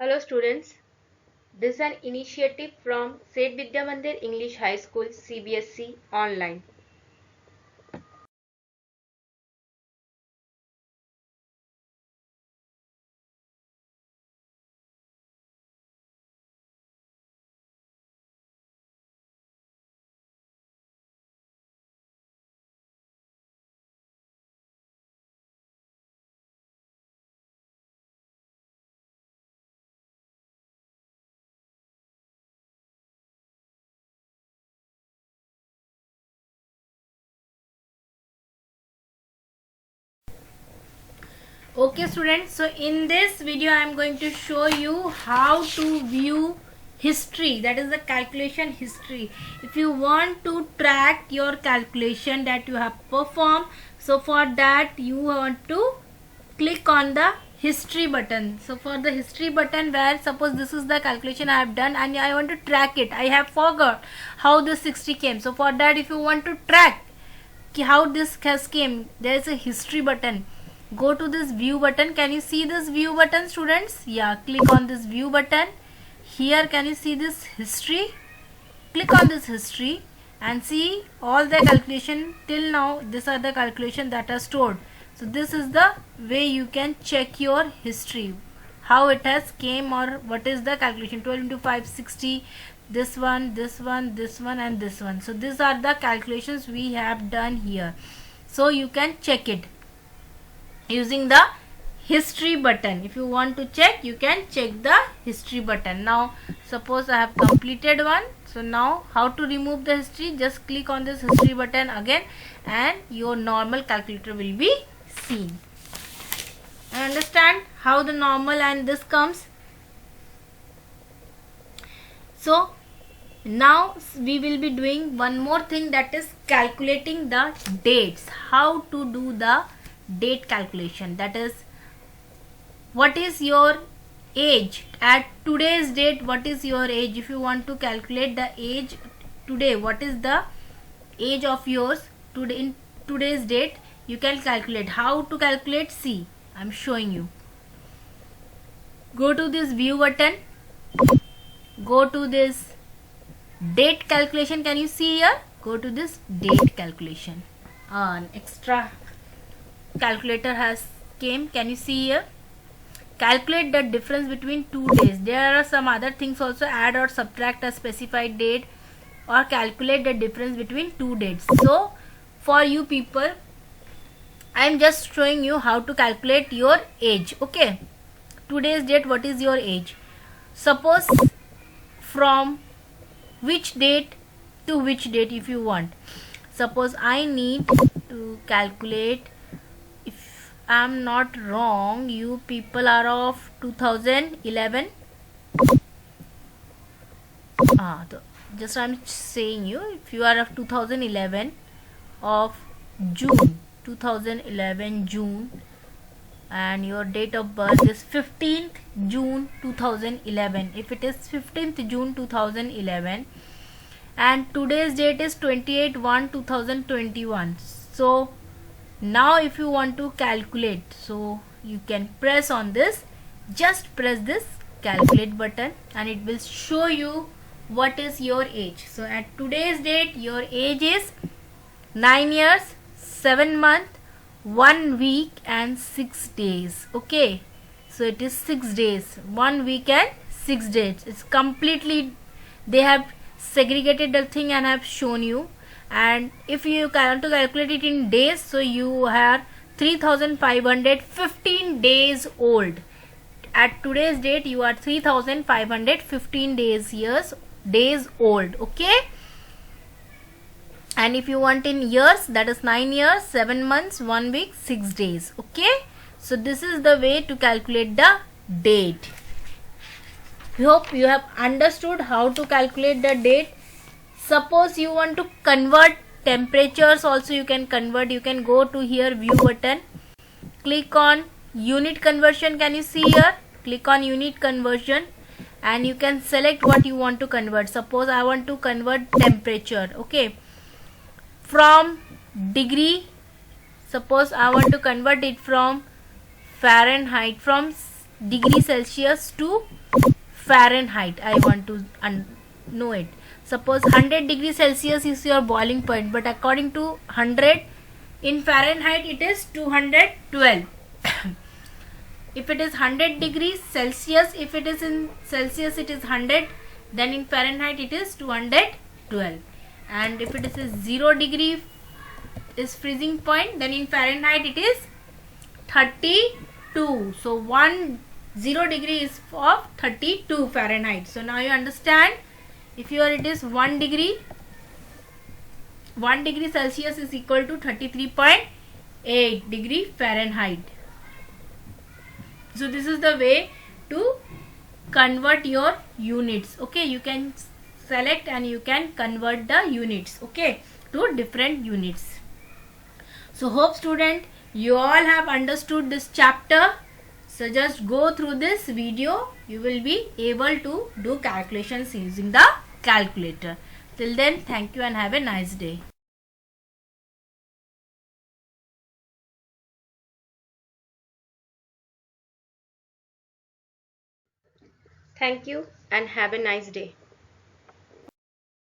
Hello students, this is an initiative from Seth Vidya Mandir English High School CBSE online. Okay students, so in this video I am going to show you how to view history, that is the calculation history. If you want to track your calculation that you have performed, so for that you want to click on the history button. So for the history button, where suppose this is the calculation I have done and I want to track it, I have forgot how this 60 came. So for that, if you want to track how this has came, there is a history button. Go to this view button. Can you see this view button, students? Yeah, click on this view button. Here can you see this history? Click on this history and see all the calculation till now. These are the calculation that are stored. So this is the way you can check your history, how it has came or what is the calculation. 12 into 5, 60, this one, this one, this one and this one. So these are the calculations we have done here. So you can check it using the history button. If you want to check, you can check the history button. Now suppose I have completed one. So now how to remove the history? Just click on this history button again and your normal calculator will be seen. Understand how the normal and this comes? So now we will be doing one more thing, that is calculating the dates. How to do the date calculation, that is what is your age at today's date, what is your age. If you want to calculate the age today, what is the age of yours today in today's date, you can calculate. How to calculate? See, I am showing you. Go to this view button, go to this date calculation. Can you see here? Go to this date calculation. An extra calculator has came. Can you see here? Calculate the difference between 2 days. There are some other things also, add or subtract a specified date or calculate the difference between 2 dates. So for you people, I am just showing you how to calculate your age. Okay, today's date, what is your age? Suppose from which date to which date if you want. Suppose I need to calculate, if I am not wrong, you people are of 2011. Just I am saying you, if you are of 2011 of June, 2011 June, and your date of birth is 15th June 2011. If it is 15th June 2011 and today's date is 28/1/2021. So now if you want to calculate, so you can press on this, just press this calculate button and it will show you what is your age. So at today's date your age is 9 years, 7 months, 1 week and 6 days. Okay, so it is 6 days, 1 week and 6 days. It's completely, they have segregated the thing and have shown you. And if you want to calculate it in days, so you are 3515 days old. At today's date you are 3515 days old. Okay, and if you want in years, that is 9 years, 7 months, 1 week, 6 days. Okay, so this is the way to calculate the date. I hope you have understood how to calculate the date. Suppose you want to convert temperatures also, you can convert. You can go to here view button, click on unit conversion. Can you see here? Click on unit conversion and you can select what you want to convert. Suppose I want to convert temperature. Okay, from degree, suppose I want to convert it from Fahrenheit, from degree Celsius to Fahrenheit. I want to know it. Suppose 100 degrees Celsius is your boiling point, but according to 100 in Fahrenheit it is 212. If it is 100 degrees Celsius, if it is in Celsius it is 100, then in Fahrenheit it is 212. And if it is 0 degree is freezing point, then in Fahrenheit it is 32. So 0 degree is of 32 Fahrenheit. So now you understand, if here it is 1 degree Celsius is equal to 33.8 degree Fahrenheit. So this is the way to convert your units. Okay, you can select and you can convert the units, okay, to different units. So hope student you all have understood this chapter. So just go through this video, you will be able to do calculations using the calculator. Till then, thank you and have a nice day. Thank you and have a nice day.